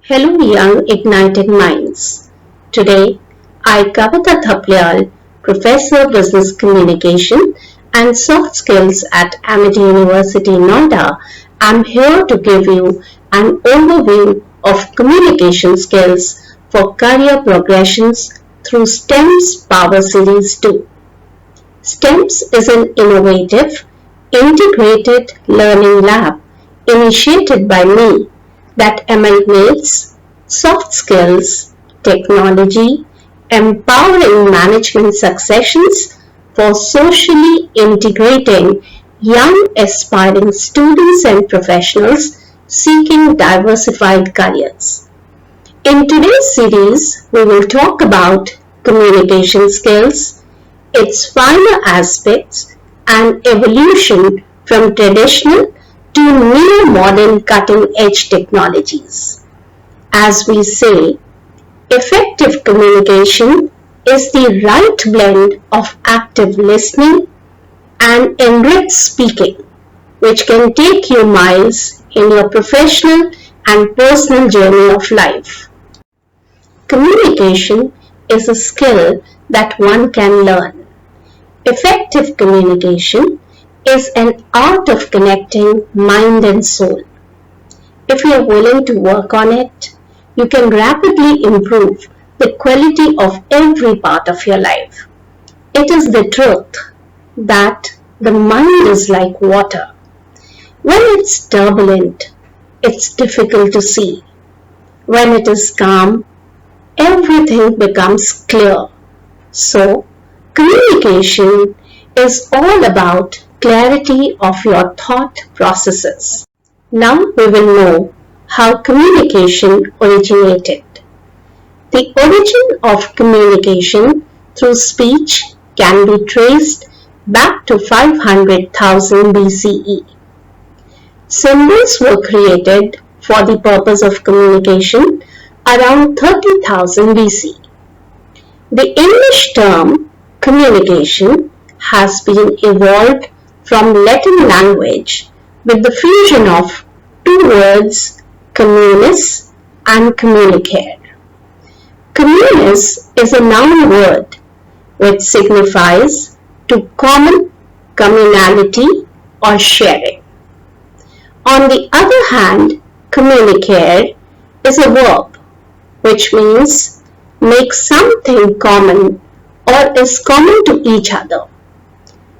Hello, young ignited minds. Today, I, Kavita Thaplyal, Professor of Business Communication and Soft Skills at Amity University, Noida, am here to give you an overview of communication skills for career progressions through STEMS Power Series 2. STEMS is an innovative, integrated learning lab initiated by me that amalgamates soft skills, technology, empowering management successions for socially integrating young aspiring students and professionals seeking diversified careers. In today's series, we will talk about communication skills, its finer aspects, and evolution from traditional to new modern cutting-edge technologies. As we say, effective communication is the right blend of active listening and enriched speaking, which can take you miles in your professional and personal journey of life. Communication is a skill that one can learn. Effective communication is an art of connecting mind and soul. If you are willing to work on it, you can rapidly improve the quality of every part of your life. It is the truth that the mind is like water. When it's turbulent, it's difficult to see. When it is calm, everything becomes clear. So, communication is all about clarity of your thought processes. Now we will know how communication originated. The origin of communication through speech can be traced back to 500,000 BCE. Symbols were created for the purpose of communication around 30,000 BC. The English term communication has been evolved from Latin language with the fusion of two words, communis and communicare. Communis is a noun word which signifies to common, communality or sharing. On the other hand, communicare is a verb which means make something common or is common to each other.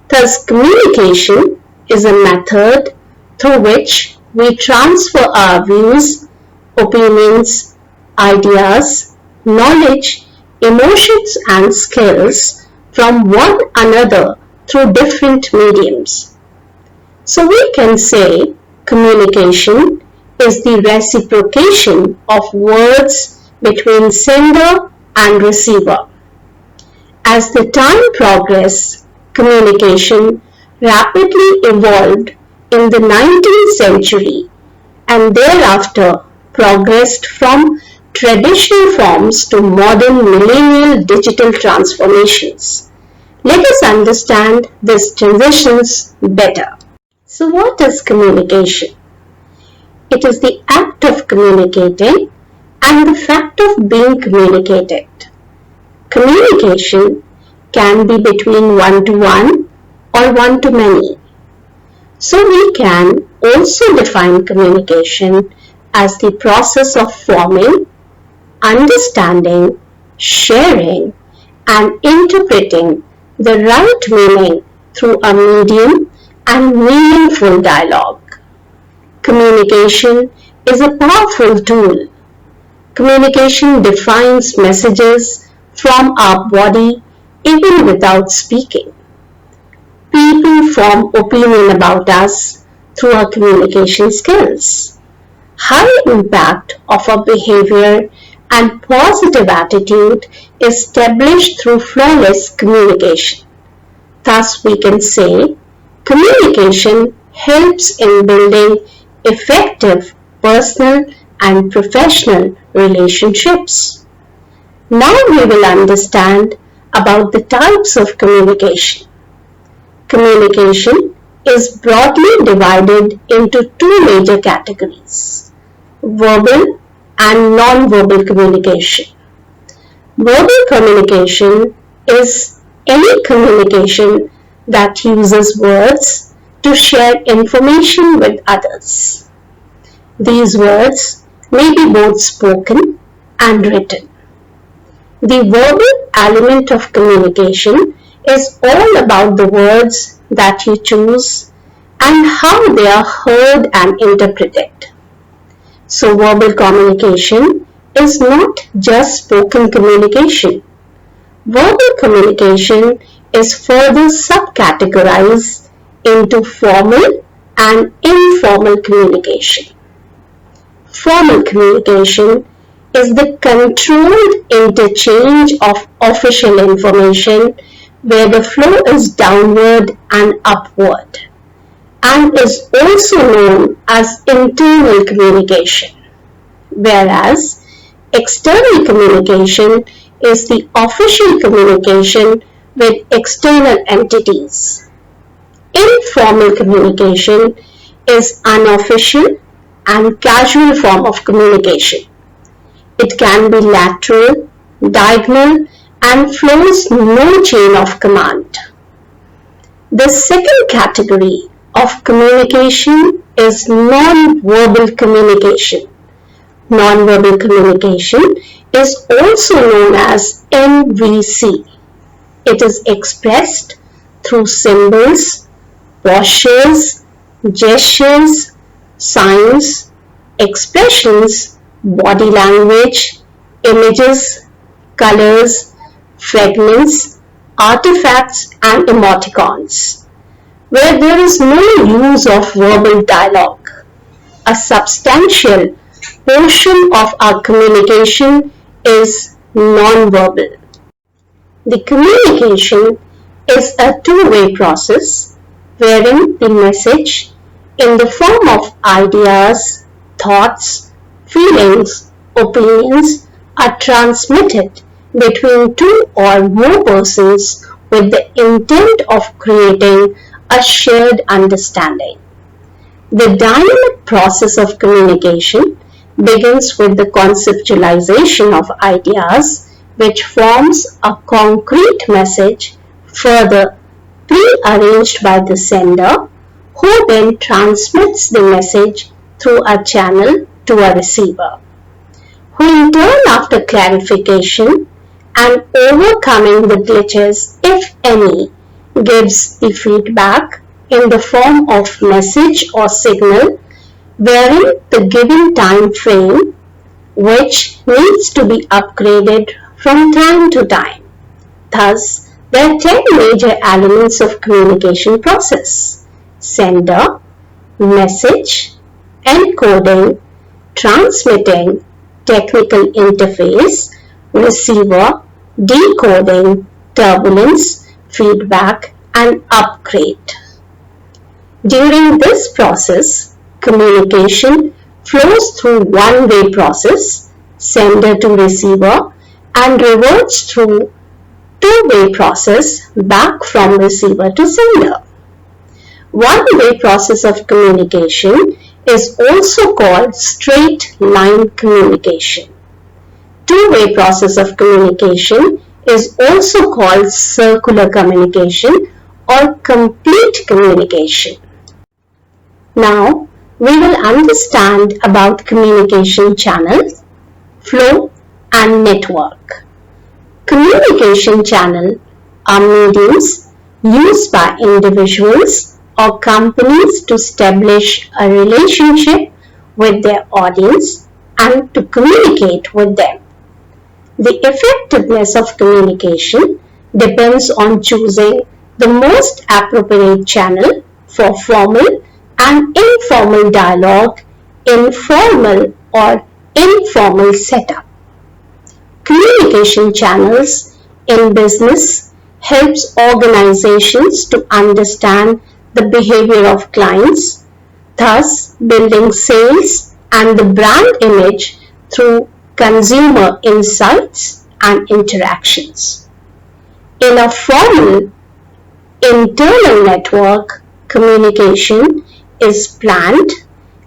Thus, communication is a method through which we transfer our views, opinions, ideas, knowledge, emotions and skills from one another through different mediums. So we can say communication is the reciprocation of words between sender and receiver. As the time progressed, communication rapidly evolved in the 19th century and thereafter progressed from traditional forms to modern millennial digital transformations. Let us understand these transitions better. So what is communication? It is the act of communicating and the fact of being communicated. Communication can be between one-to-one or one-to-many. So we can also define communication as the process of forming, understanding, sharing, and interpreting the right meaning through a medium and meaningful dialogue. Communication is a powerful tool. Communication defines messages from our body even without speaking. People form opinion about us through our communication skills. High impact of our behavior and positive attitude is established through flawless communication. Thus, we can say communication helps in building effective personal and professional relationships. Now we will understand about the types of communication. Communication is broadly divided into two major categories: verbal and non-verbal communication. Verbal communication is any communication that uses words to share information with others. These words may be both spoken and written. The verbal element of communication is all about the words that you choose and how they are heard and interpreted. So verbal communication is not just spoken communication. Verbal communication is further subcategorized into formal and informal communication. Formal communication is the controlled interchange of official information where the flow is downward and upward, and is also known as internal communication, whereas external communication is the official communication with external entities. Informal communication is unofficial and casual form of communication. It can be lateral, diagonal, and flows no chain of command. The second category of communication is non-verbal communication. Non-verbal communication is also known as NVC. It is expressed through symbols, postures, gestures, signs, expressions, body language, images, colors, fragments, artifacts, and emoticons, where there is no use of verbal dialogue. A substantial portion of our communication is non-verbal. The communication is a two-way process wherein the message in the form of ideas, thoughts, feelings, opinions are transmitted between two or more persons with the intent of creating a shared understanding. The dynamic process of communication begins with the conceptualization of ideas, which forms a concrete message, further pre-arranged by the sender, who then transmits the message through a channel to a receiver, who in turn, after clarification and overcoming the glitches, if any, gives the feedback in the form of message or signal wherein the given time frame, which needs to be upgraded from time to time. Thus, there are 10 major elements of communication process: sender, message, encoding, transmitting, technical interface, receiver, decoding, turbulence, feedback, and upgrade. During this process, communication flows through one-way process, sender to receiver, and reverts through two-way process, back from receiver to sender. One-way process of communication is also called straight line communication. Two-way process of communication is also called circular communication or complete communication. Now, we will understand about communication channels, flow, and network. Communication channels are mediums used by individuals or companies to establish a relationship with their audience and to communicate with them. The effectiveness of communication depends on choosing the most appropriate channel for formal and informal dialogue in formal or informal setup. Communication channels in business helps organizations to understand the behavior of clients, thus building sales and the brand image through consumer insights and interactions. In a formal internal network, communication is planned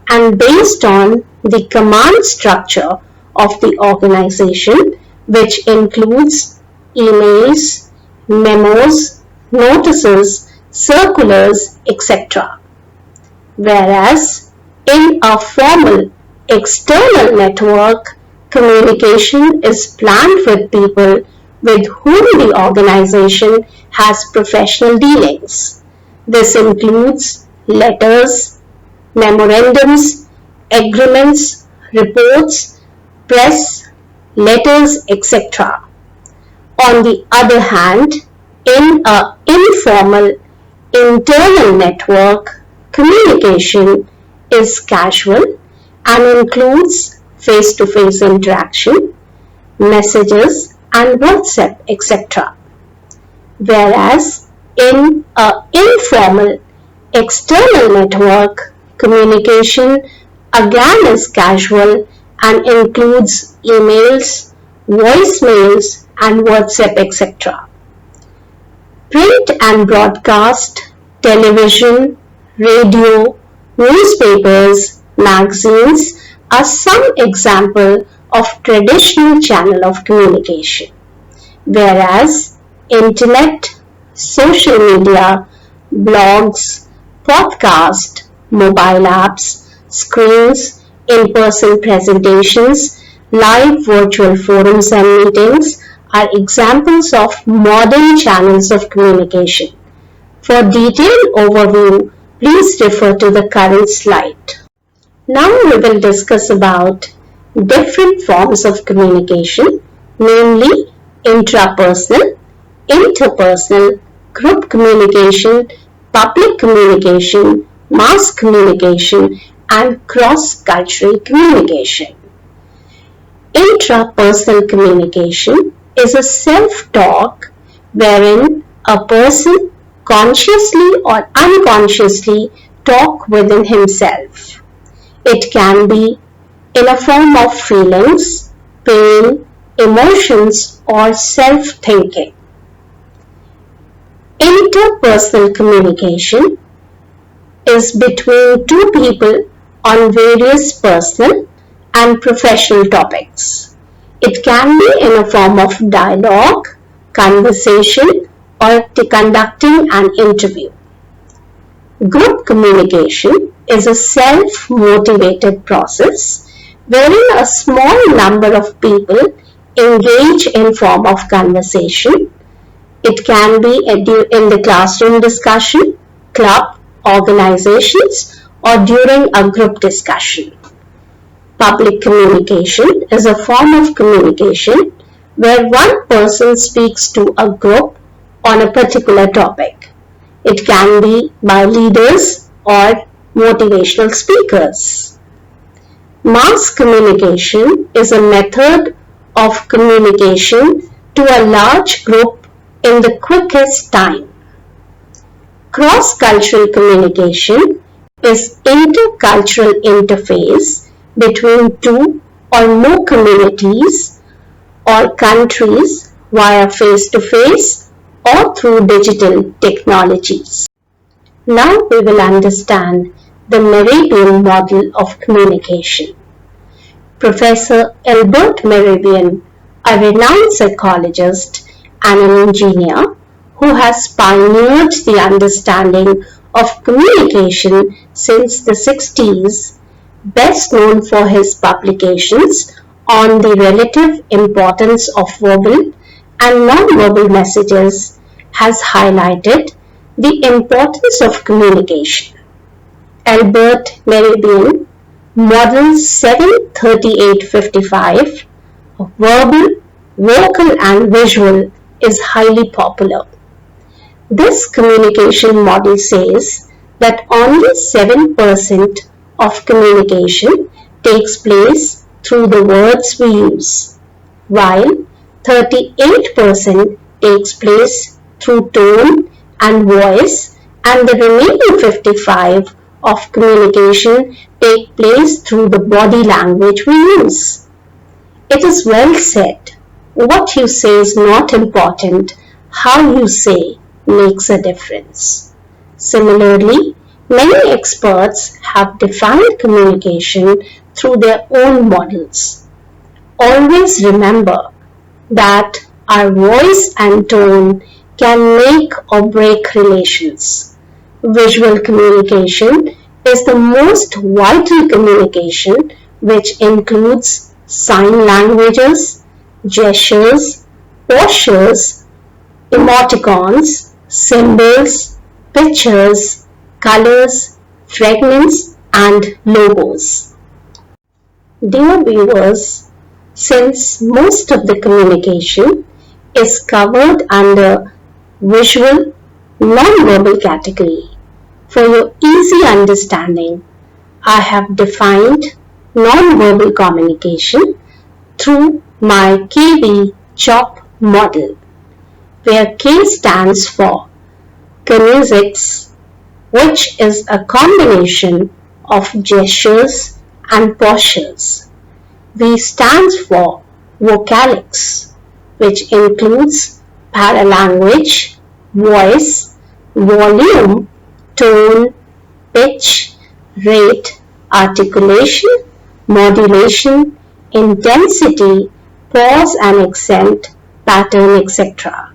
and based on the command structure of the organization, which includes emails, memos, notices, circulars, etc. Whereas in a formal external network, communication is planned with people with whom the organization has professional dealings. This includes letters, memorandums, agreements, reports, press, letters, etc. On the other hand, in an informal internal network, communication is casual and includes face-to-face interaction, messages, and WhatsApp, etc. Whereas in an informal external network, communication again is casual and includes emails, voicemails, and WhatsApp, etc. Print and broadcast, television, radio, newspapers, magazines are some example of traditional channel of communication, whereas internet, social media, blogs, podcast, mobile apps, screens, in-person presentations, live virtual forums and meetings are examples of modern channels of communication. For detailed overview, please refer to the current slide. Now we will discuss about different forms of communication, namely intrapersonal, interpersonal, group communication, public communication, mass communication, and cross-cultural communication. Intrapersonal communication is a self-talk wherein a person consciously or unconsciously talk within himself. It can be in a form of feelings, pain, emotions, or self-thinking. Interpersonal communication is between two people on various personal and professional topics. It can be in a form of dialogue, conversation, or conducting an interview. Group communication is a self-motivated process wherein a small number of people engage in form of conversation. It can be in the classroom discussion, club, organizations, or during a group discussion. Public communication is a form of communication where one person speaks to a group on a particular topic. It can be by leaders or motivational speakers. Mass communication is a method of communication to a large group in the quickest time. Cross-cultural communication is intercultural interface between two or more communities or countries via face-to-face or through digital technologies. Now we will understand the Mehrabian model of communication. Professor Albert Mehrabian, a renowned psychologist and an engineer who has pioneered the understanding of communication since the 60s, best known for his publications on the relative importance of verbal and non-verbal messages, has highlighted the importance of communication. Albert Mehrabian models 73855, verbal, vocal and visual, is highly popular. This communication model says that only 7% of communication takes place through the words we use, while 38% takes place through tone and voice, and the remaining 55% of communication take place through the body language we use. It is well said, what you say is not important, how you say makes a difference. Similarly, many experts have defined communication through their own models. always remember that our voice and tone can make or break relations. Visual communication is the most vital communication, which includes sign languages, gestures, postures, emoticons, symbols, pictures, colors, fragments, and logos. Dear viewers, since most of the communication is covered under visual non-verbal category, for your easy understanding, I have defined non-verbal communication through my KV-CHOP model, where K stands for kinesics, which is a combination of gestures and postures. V stands for vocalics, which includes paralanguage, voice, volume, tone, pitch, rate, articulation, modulation, intensity, pause and accent, pattern, etc.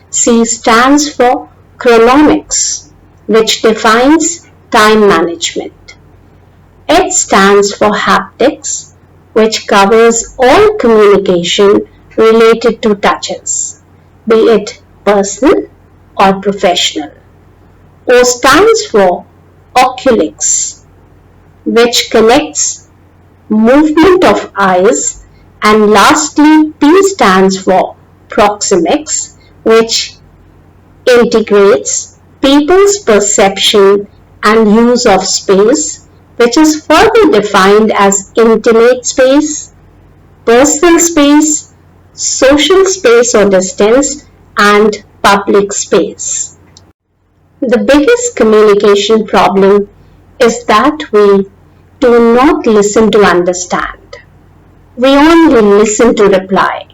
C stands for chronomics, which defines time management. H stands for haptics, which covers all communication related to touches, be it personal or professional. O stands for oculics, which connects movement of eyes, and lastly P stands for proxemics, which integrates people's perception and use of space, which is further defined as intimate space, personal space, social space or distance, and public space. The biggest communication problem is that we do not listen to understand. We only listen to reply.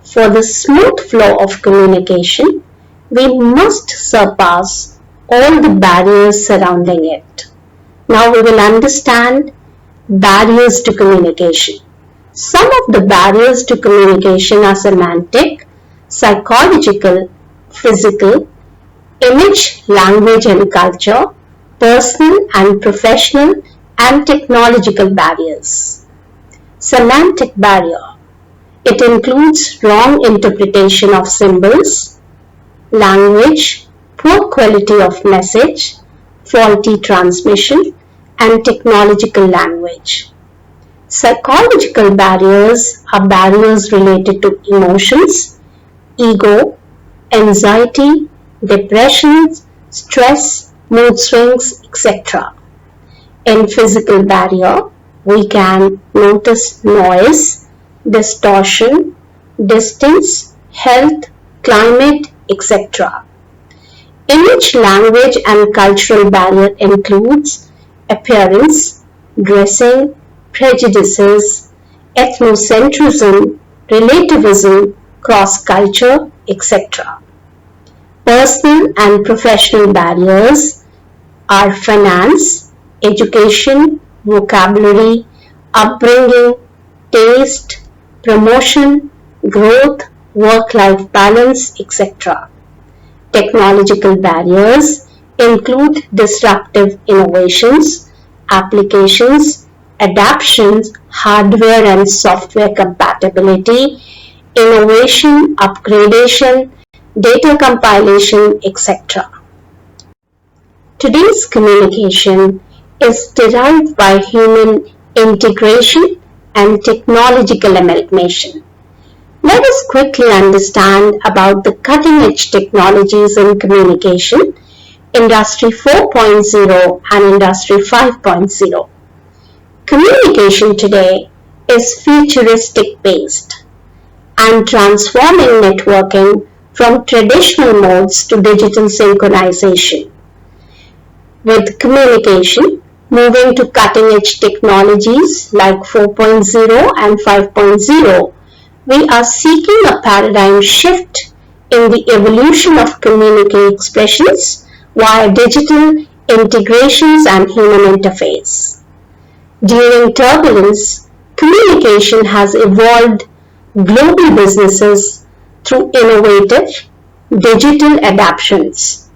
For the smooth flow of communication, we must surpass all the barriers surrounding it. Now we will understand barriers to communication. Some of the barriers to communication are semantic, psychological, physical, image, language and culture, personal and professional, and technological barriers. Semantic barrier. It includes wrong interpretation of symbols, language, poor quality of message, faulty transmission, and technological language. Psychological barriers are barriers related to emotions, ego, anxiety, depression, stress, mood swings, etc. In physical barrier, we can notice noise, distortion, distance, health, climate, etc. Image, language and cultural barrier includes appearance, dressing, prejudices, ethnocentrism, relativism, cross-culture, etc. Personal and professional barriers are finance, education, vocabulary, upbringing, taste, promotion, growth, work-life balance, etc. Technological barriers include disruptive innovations, applications, adaptations, hardware and software compatibility, innovation, upgradation, data compilation, etc. Today's communication is derived by human integration and technological amalgamation. Let us quickly understand about the cutting-edge technologies in communication, Industry 4.0 and Industry 5.0. Communication today is futuristic based and transforming networking from traditional modes to digital synchronization. With communication moving to cutting-edge technologies like 4.0 and 5.0, we are seeking a paradigm shift in the evolution of communicating expressions via digital integrations and human interface. During turbulence, communication has evolved global businesses through innovative digital adaptations.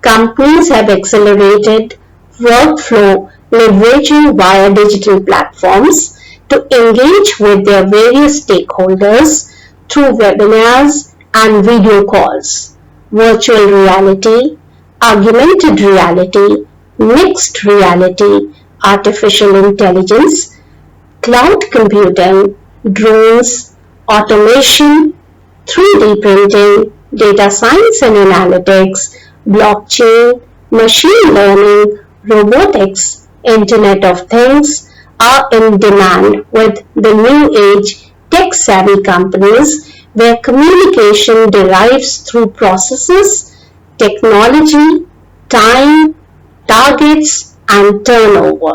Companies have accelerated workflow leveraging via digital platforms to engage with their various stakeholders through webinars and video calls, virtual reality, augmented reality, mixed reality, artificial intelligence, cloud computing, drones, automation, 3D printing, data science and analytics, blockchain, machine learning, robotics, Internet of Things are in demand with the new age tech-savvy companies where communication derives through processes, technology, time, targets, and turnover.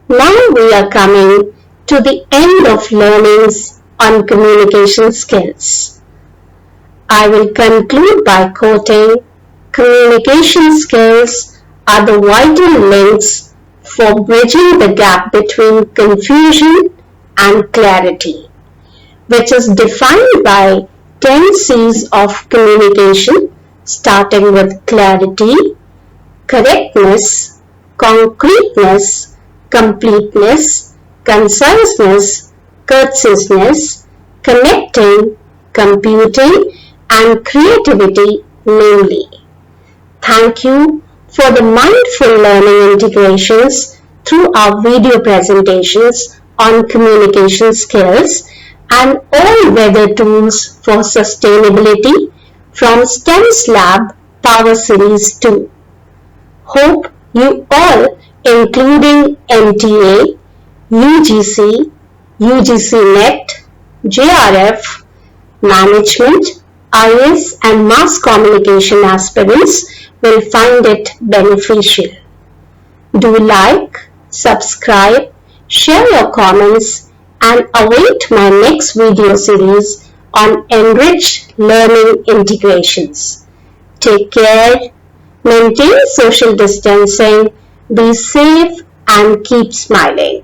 Now we are coming to the end of learnings on communication skills. I will conclude by quoting, "Communication skills are the vital links for bridging the gap between confusion and clarity, which is defined by 10 C's of communication, starting with clarity, correctness, concreteness, completeness, conciseness, courteousness, connecting, computing, and creativity namely." Thank you for the mindful learning integrations through our video presentations on communication skills and all-weather tools for sustainability from STEMS Lab Power Series 2. Hope you all, including NTA, UGC, UGC-NET, JRF, management, IS and mass communication aspirants will find it beneficial. Do like, subscribe, share your comments and await my next video series on enriched learning integrations. Take care, maintain social distancing, be safe and keep smiling.